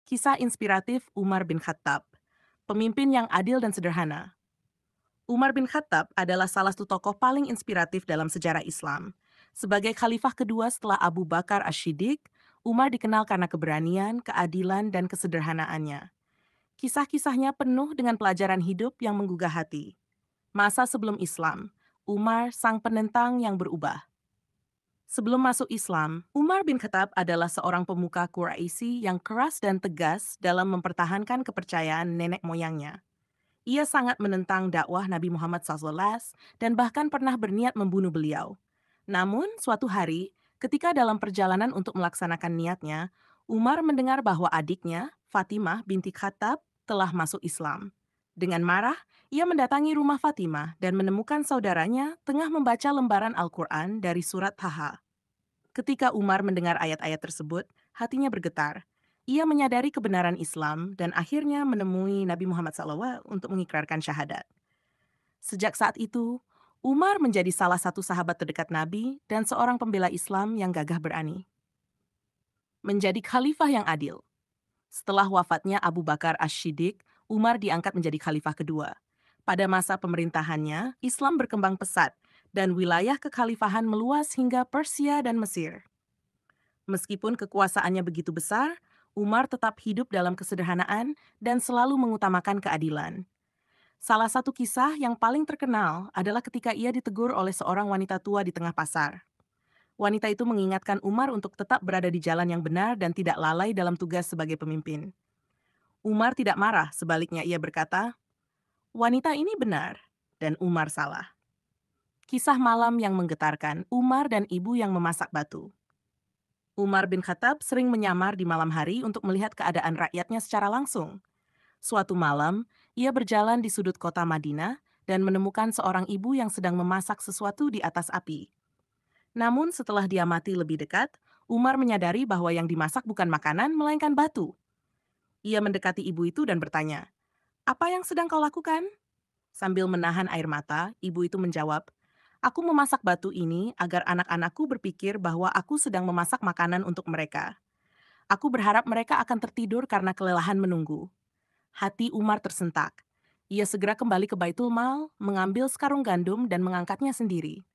Kisah inspiratif Umar bin Khattab, pemimpin yang adil dan sederhana. Umar bin Khattab adalah salah satu tokoh paling inspiratif dalam sejarah Islam. Sebagai khalifah kedua setelah Abu Bakar Ash-Shiddiq, Umar dikenal karena keberanian, keadilan, dan kesederhanaannya. Kisah-kisahnya penuh dengan pelajaran hidup yang menggugah hati. Masa sebelum Islam, Umar sang penentang yang berubah. Sebelum masuk Islam, Umar bin Khattab adalah seorang pemuka Quraisy yang keras dan tegas dalam mempertahankan kepercayaan nenek moyangnya. Ia sangat menentang dakwah Nabi Muhammad SAW dan bahkan pernah berniat membunuh beliau. Namun, suatu hari, ketika dalam perjalanan untuk melaksanakan niatnya, Umar mendengar bahwa adiknya, Fatimah binti Khattab, telah masuk Islam. Dengan marah, ia mendatangi rumah Fatimah dan menemukan saudaranya tengah membaca lembaran Al-Quran dari surat Taha. Ketika Umar mendengar ayat-ayat tersebut, hatinya bergetar. Ia menyadari kebenaran Islam dan akhirnya menemui Nabi Muhammad SAW untuk mengikrarkan syahadat. Sejak saat itu, Umar menjadi salah satu sahabat terdekat Nabi dan seorang pembela Islam yang gagah berani. Menjadi khalifah yang adil. Setelah wafatnya Abu Bakar Ash-Shiddiq, Umar diangkat menjadi khalifah kedua. Pada masa pemerintahannya, Islam berkembang pesat dan wilayah kekhalifahan meluas hingga Persia dan Mesir. Meskipun kekuasaannya begitu besar, Umar tetap hidup dalam kesederhanaan dan selalu mengutamakan keadilan. Salah satu kisah yang paling terkenal adalah ketika ia ditegur oleh seorang wanita tua di tengah pasar. Wanita itu mengingatkan Umar untuk tetap berada di jalan yang benar dan tidak lalai dalam tugas sebagai pemimpin. Umar tidak marah, sebaliknya ia berkata, "Wanita ini benar," dan Umar salah. Kisah malam yang menggetarkan Umar dan ibu yang memasak batu. Umar bin Khattab sering menyamar di malam hari untuk melihat keadaan rakyatnya secara langsung. Suatu malam, ia berjalan di sudut kota Madinah dan menemukan seorang ibu yang sedang memasak sesuatu di atas api. Namun setelah dia mati lebih dekat, Umar menyadari bahwa yang dimasak bukan makanan, melainkan batu. Ia mendekati ibu itu dan bertanya, "Apa yang sedang kau lakukan?" Sambil menahan air mata, ibu itu menjawab, "Aku memasak batu ini agar anak-anakku berpikir bahwa aku sedang memasak makanan untuk mereka. Aku berharap mereka akan tertidur karena kelelahan menunggu." Hati Umar tersentak. Ia segera kembali ke Baitul Mal, mengambil sekarung gandum dan mengangkatnya sendiri.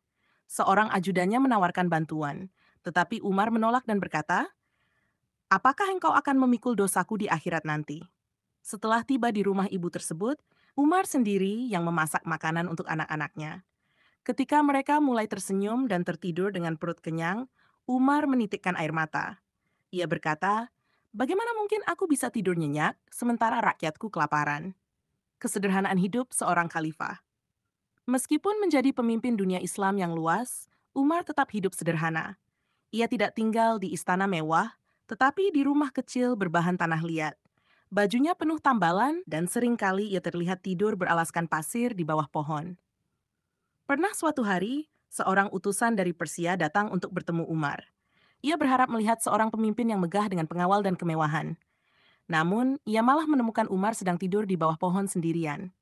Seorang ajudannya menawarkan bantuan, tetapi Umar menolak dan berkata, "Apakah engkau akan memikul dosaku di akhirat nanti?" Setelah tiba di rumah ibu tersebut, Umar sendiri yang memasak makanan untuk anak-anaknya. Ketika mereka mulai tersenyum dan tertidur dengan perut kenyang, Umar menitikkan air mata. Ia berkata, "Bagaimana mungkin aku bisa tidur nyenyak sementara rakyatku kelaparan?" Kesederhanaan hidup seorang khalifah. Meskipun menjadi pemimpin dunia Islam yang luas, Umar tetap hidup sederhana. Ia tidak tinggal di istana mewah, tetapi di rumah kecil berbahan tanah liat. Bajunya penuh tambalan dan seringkali ia terlihat tidur beralaskan pasir di bawah pohon. Pernah suatu hari, seorang utusan dari Persia datang untuk bertemu Umar. Ia berharap melihat seorang pemimpin yang megah dengan pengawal dan kemewahan. Namun, ia malah menemukan Umar sedang tidur di bawah pohon sendirian.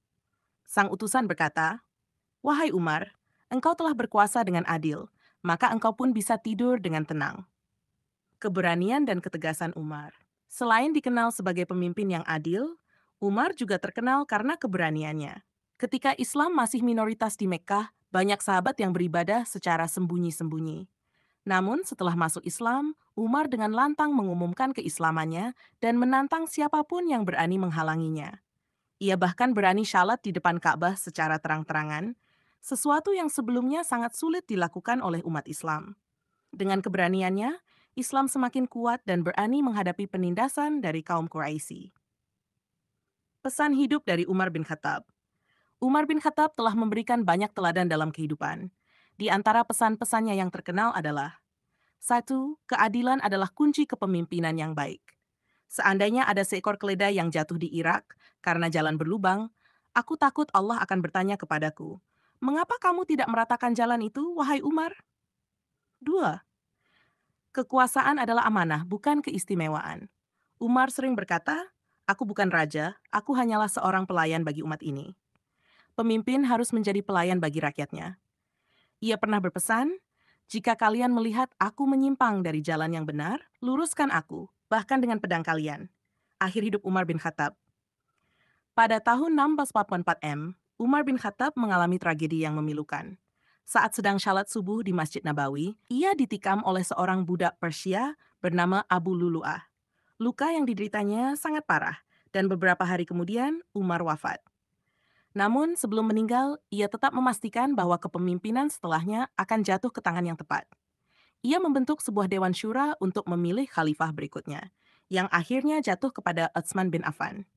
Sang utusan berkata, "Wahai Umar, engkau telah berkuasa dengan adil, maka engkau pun bisa tidur dengan tenang." Keberanian dan ketegasan Umar. Selain dikenal sebagai pemimpin yang adil, Umar juga terkenal karena keberaniannya. Ketika Islam masih minoritas di Mekkah, banyak sahabat yang beribadah secara sembunyi-sembunyi. Namun setelah masuk Islam, Umar dengan lantang mengumumkan keislamannya dan menantang siapapun yang berani menghalanginya. Ia bahkan berani syalat di depan Ka'bah secara terang-terangan, sesuatu yang sebelumnya sangat sulit dilakukan oleh umat Islam. Dengan keberaniannya, Islam semakin kuat dan berani menghadapi penindasan dari kaum Quraisy. Pesan hidup dari Umar bin Khattab. Umar bin Khattab telah memberikan banyak teladan dalam kehidupan. Di antara pesan-pesannya yang terkenal adalah: 1. Keadilan adalah kunci kepemimpinan yang baik. Seandainya ada seekor keledai yang jatuh di Irak karena jalan berlubang, aku takut Allah akan bertanya kepadaku, "Mengapa kamu tidak meratakan jalan itu, wahai Umar?" 2. Kekuasaan adalah amanah, bukan keistimewaan. Umar sering berkata, "Aku bukan raja, aku hanyalah seorang pelayan bagi umat ini." Pemimpin harus menjadi pelayan bagi rakyatnya. Ia pernah berpesan, "Jika kalian melihat aku menyimpang dari jalan yang benar, luruskan aku, bahkan dengan pedang kalian." Akhir hidup Umar bin Khattab. Pada tahun 1644 Umar bin Khattab mengalami tragedi yang memilukan. Saat sedang syalat subuh di Masjid Nabawi, ia ditikam oleh seorang budak Persia bernama Abu Lulu'ah. Luka yang dideritanya sangat parah, dan beberapa hari kemudian Umar wafat. Namun sebelum meninggal, ia tetap memastikan bahwa kepemimpinan setelahnya akan jatuh ke tangan yang tepat. Ia membentuk sebuah dewan syura untuk memilih khalifah berikutnya, yang akhirnya jatuh kepada Utsman bin Affan.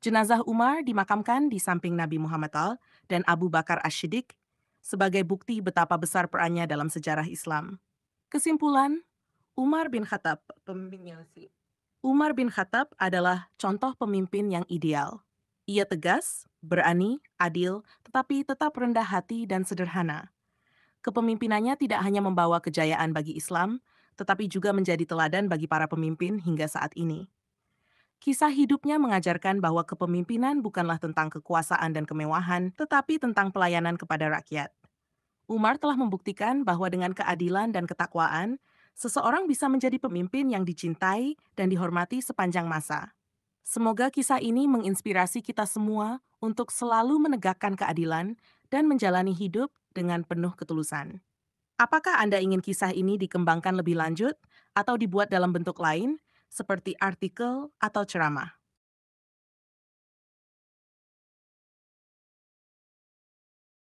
Jenazah Umar dimakamkan di samping Nabi Muhammad dan Abu Bakar Ash-Shiddiq sebagai bukti betapa besar perannya dalam sejarah Islam. Kesimpulan, Umar bin Khattab, pemimpin Yasi. Umar bin Khattab adalah contoh pemimpin yang ideal. Ia tegas, berani, adil, tetapi tetap rendah hati dan sederhana. Kepemimpinannya tidak hanya membawa kejayaan bagi Islam, tetapi juga menjadi teladan bagi para pemimpin hingga saat ini. Kisah hidupnya mengajarkan bahwa kepemimpinan bukanlah tentang kekuasaan dan kemewahan, tetapi tentang pelayanan kepada rakyat. Umar telah membuktikan bahwa dengan keadilan dan ketakwaan, seseorang bisa menjadi pemimpin yang dicintai dan dihormati sepanjang masa. Semoga kisah ini menginspirasi kita semua untuk selalu menegakkan keadilan dan menjalani hidup dengan penuh ketulusan. Apakah Anda ingin kisah ini dikembangkan lebih lanjut atau dibuat dalam bentuk lain, seperti artikel atau ceramah?